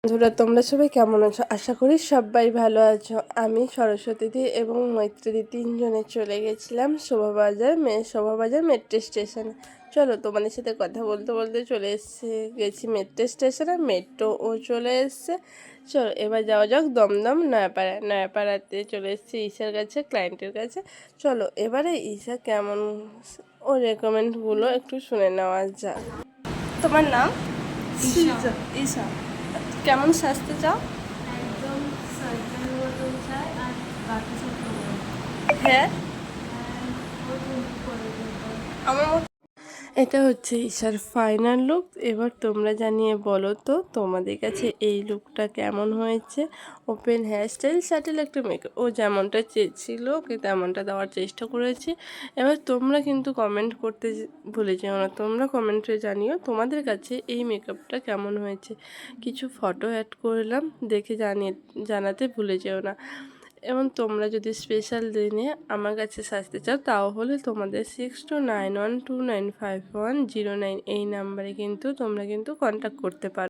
বন্ধুরা, তোমরা সবাই কেমন আছো? আশা করি সবাই ভালো আছো। আমি সরস্বতী দি এবং মৈত্রী দি তিনজনে চলে গেছিলাম শোভাবাজার মেট্রো স্টেশনে। চলো তোমাদের সাথে কথা বলতে বলতে গেছি মেট্রো স্টেশনে, মেট্রোও চলে এসছে। চলো এবার যাওয়া যাক দমদম নয়াপাড়াতে চলে এসেছি ঈশার কাছে, ক্লায়েন্টের কাছে। চলো এবারে ঈশা কেমন ও রেকমেন্ডগুলো একটু শুনে নেওয়া যাক। তোমার নাম? ঈশা। কেমন সাজতে চাও? একদম সার্কেল মতন চাই আর বাকি সব হ্যাঁ, করে দেবো। আমার মতো। এটা হচ্ছে ঈশার ফাইনাল লুক। এবার তোমরা জানিয়ে বলো তো তোমাদের কাছে এই লুকটা কেমন হয়েছে। ওপেন হেয়ার স্টাইল, স্যাটেল একটা মেকআপ, ও যেমনটা চেয়েছিল ওকে তেমনটা দেওয়ার চেষ্টা করেছি। এবার তোমরা কিন্তু কমেন্ট করতে ভুলে যেও না। তোমরা কমেন্টে জানিও তোমাদের কাছে এই মেকআপটা কেমন হয়েছে। কিছু ফটো অ্যাড করলাম, দেখে জানাতে ভুলে যেও না। এবং তোমরা যদি স্পেশাল দিনে আমার কাছে সাজতে চাও তাহলে তোমাদের 6291295109 এই নাম্বারে কিন্তু তোমরা কন্ট্যাক্ট করতে পারো।